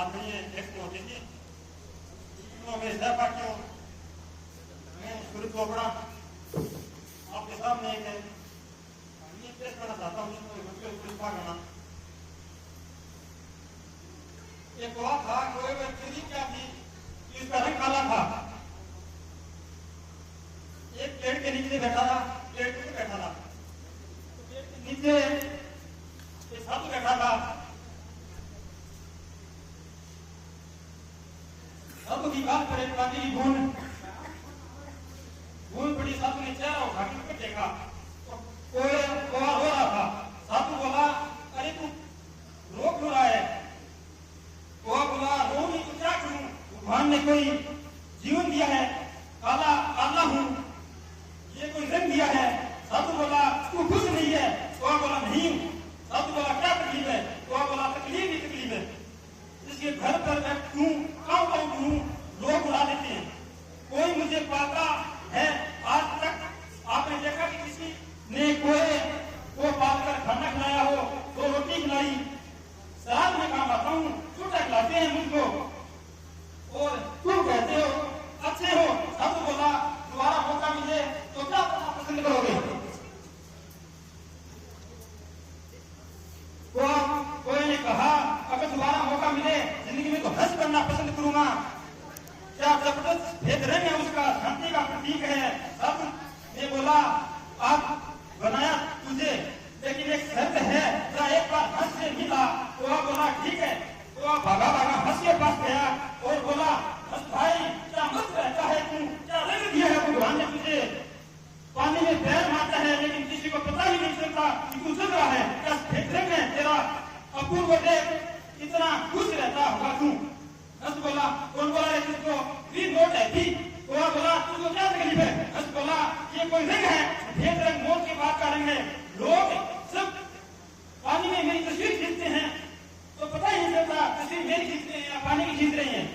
आदमी एक होते थे में सह क्यों मैं शुरू को बड़ा आपके सामने एक ये पेश करना चाहता हूँ तो कुछ करना एक हुआ था कोई व्यक्ति क्या थी इसका रंग काला था एक पेड़ के नीचे बैठा था पेड़ के नीचे बैठा था पेड़ के नीचे एक साधु बैठा था साधु की बात करे पानी की बूंद बड़ी साधु ने चेहरा उठा के देखा कोई हो रहा था साधु बोला अरे तू रोक क्यों रहा है वो बोला रो नहीं तो क्या करूं भगवान ने कोई जीवन दिया है काला काला हूं ये कोई रंग दिया है साधु बोला तू खुश नहीं है वो बोला नहीं साधु बोला क्या तकलीफ है वो बोला तकलीफ ही तकलीफ है इसके घर पर मैं क्यों काम हूं लोग उड़ा देते हैं कोई मुझे पाता है आज तक आपने देखा कि किसी ने कोई को पाल कर खाना खिलाया हो तो रोटी खिलाई श्राद्ध में काम आता हूँ छोटा खिलाते हैं मुझको और तुम कहते हो अच्छे हो साधु बोला दोबारा मौका मिले तो क्या पसंद करोगे कोई ने कहा अगर दोबारा मौका मिले जिंदगी में तो हंस करना पसंद करूंगा क्या जबरदस्त भेद रंग है उसका शांति का प्रतीक है साधु ने बोला आप बनाया तुझे लेकिन एक शर्त है जरा एक बार हंस से मिला तो बोला ठीक है तो भागा भागा हंस के पास गया और बोला हंस भाई क्या मस्त रहता है तू क्या रंग दिया है भगवान ने तुझे पानी में पैर मारता है लेकिन किसी को पता ही नहीं चलता कि तू चल रहा है क्या भेद रंग है तेरा अपूर्व देख इतना खुश रहता होगा तू हंस बोला कौन बोला है तुझको ग्रीन नोट है थी तो बोला तुझको क्या तकलीफ है हंस बोला ये कोई रंग है भेद रंग मौत के बाद का रंग है लोग सब पानी में मेरी तस्वीर खींचते हैं तो पता ही नहीं चलता तस्वीर मेरी खींचते हैं या पानी की खींच रही है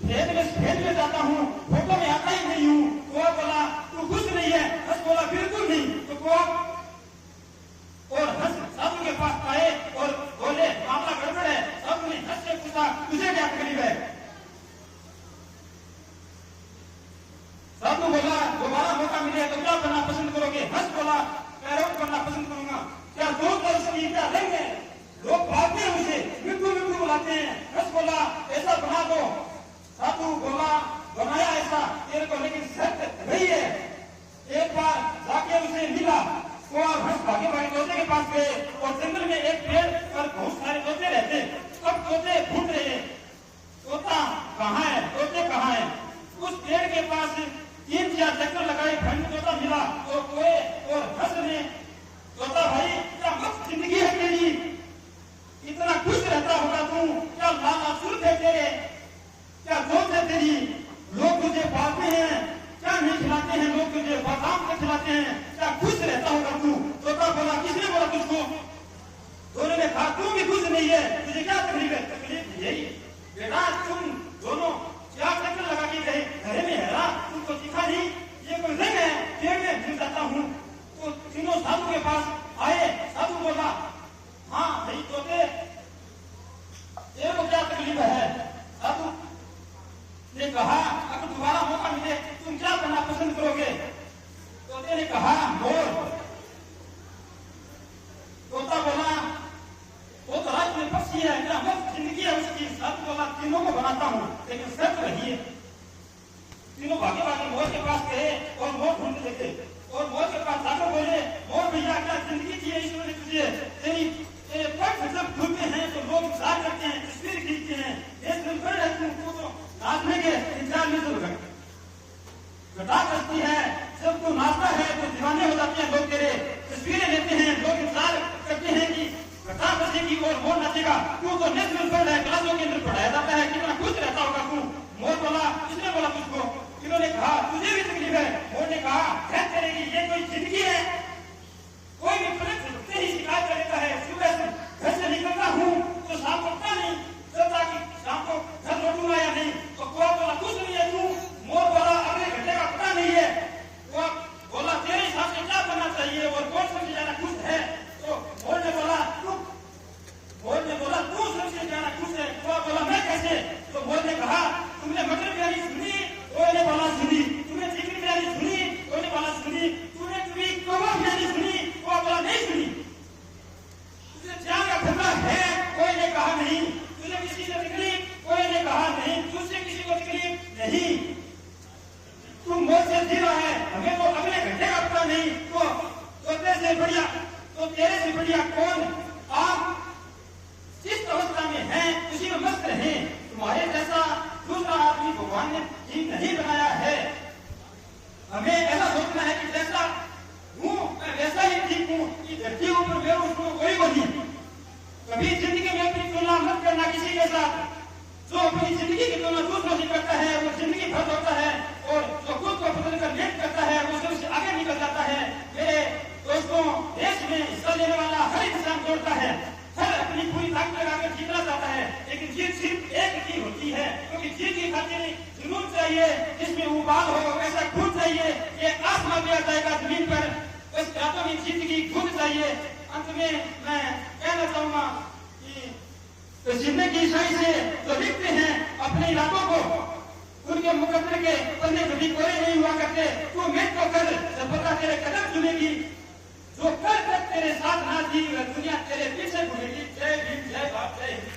भेद में जाता हूँ फोटो में आता ही नहीं हूँ वो बोला तू खुश नहीं है हंस बोला बिल्कुल नहीं तो वो और हंस साधु के पास आए और बोले मामला गड़बड़ है साधु ने हंस से पूछा तुझे क्या तकलीफ है साधु बोला दोबारा मौका मिले तो क्या करना पसंद करोगे हंस बोला पैरों करना पसंद करूंगा क्या दोस्त है उसकी क्या रंग है लोग भागते हैं मुझे मिट्टू मिट्टू बुलाते हैं हंस बोला ऐसा बना दो साधु बोला बनाया ऐसा तेरे को लेकिन शर्त नहीं है एक बार जाके उसे मिला वो हंस भागे भागे तोते के पास गए और जंगल में एक पेड़ पर बहुत सारे तोते रहते अब तोते ढूंढ रहे तोता कहाँ है तोते कहाँ है उस पेड़ के पास 3-4 चक्कर लगाए फिर तोता मिला और कोए और हंस ने तोता भाई क्या मस्त जिंदगी है तेरी इतना खुश रहता होगा तू क्या लाला सुर है तेरे क्या दोस्त है तेरी लोग तुझे पालते हैं क्या नहीं खिलाते हैं लोग तुझे बादाम से खिलाते हैं क्या खुश रहता होगा तू तोता बोला किसने बोला तुझको दोनों ने कहा तू भी खुश नहीं है तुझे क्या तकलीफ है तकलीफ यही बेटा तुम दोनों क्या चक्कर लगा के गए घर में है ना तुमको दिखा नहीं ये कोई रंग है पेड़ में घुस जाता हूँ तो तीनों साधु के पास आए साधु बोला हाँ भाई तोते तेरे को क्या तकलीफ है साधु ने कहा अगर दोबारा मौका मिले तुम क्या करना पसंद करोगे तोते ने कहा मोर तोता बोला वो तो रात में पक्षी है क्या मस्त जिंदगी है उसकी साधु बोला तीनों को बनाता हूँ लेकिन शर्त रही है तीनों भागे भागे मोर के पास गए और मोर ढूंढने लगे और मोर के पास जाकर बोले मोर भैया क्या जिंदगी की है ईश्वर ने तुझे तेरी पग जब घूमते हैं तो लोग इंतजार करते हैं तस्वीर खींचते हैं देश में खड़े रहते हैं तो नाचने के इंतजार में तो घटा करती है जब तू नाचता है तो दीवाने हो जाते हैं लोग तेरे तस्वीरें लेते हैं लोग इंतजार करते हैं कि घटा बसेगी और मोर नाचेगा तू तो नेशनल फंड है क्लासों के अंदर पढ़ाया जाता है कितना खुश रहता होगा तू मोर बोला किसने बोला तुझको इन्होंने कहा तुझे भी तकलीफ है मोर ने कहा है करेगी ये कोई जिंदगी है कोई भी फर्क से ही शिकायत कर लेता है सुबह से घर से निकलता हूँ तो शाम को पता नहीं चलता कि शाम को घर लौटूंगा या नहीं तो कोई बोला कुछ नहीं है तू मोर बोला अगले घंटे का पता नहीं है वो बोला तेरे हिसाब से क्या करना चाहिए और कौन सबसे ज्यादा खुश है तो मोर ने बोला तू सबसे बढ़िया कौन आप जिस अवस्था में हैं उसी में मस्त रहे। तुम्हारे जैसा दूसरा आदमी भगवान ने ठीक नहीं बनाया है। हमें ऐसा सोचना है कि जैसा हूँ मैं वैसा ही ठीक हूँ, कि धरती ऊपर मेरे उसको कोई बनी। कभी जिंदगी में अपनी तुलना मत करना किसी के साथ। जो अपनी जिंदगी की तुलना दूसरों से करता है वो जिंदगी भर होता है, और जो खुद को बदल कर लेट करता है वो सबसे आगे निकल जाता है। मेरे दोस्तों, देश में हिस्सा लेने वाला हर इंसान जोड़ता है, हर अपनी पूरी ताकत लगाकर जीतना चाहता है, लेकिन जीत सिर्फ एक की होती है। क्योंकि जीत की खातिर जुनून चाहिए जिसमें उबाल हो, ऐसा खून चाहिए ये आसमान में आ जाएगा जमीन पर। इस रातों में जीत की खून चाहिए। अंत में मैं कहना चाहूंगा कि जिंदगी सही से जो लिखते हैं अपने इलाकों को, उनके मुकद्दर के पन्ने कभी कोरे नहीं हुआ करते। तू मेहनत तो कर, जब पता तेरे कदम चुनेगी, जो कर तेरे साथ ना थी दुनिया तेरे पीछे घूमेगी। जय भीम, जय भारत, जय हिंद।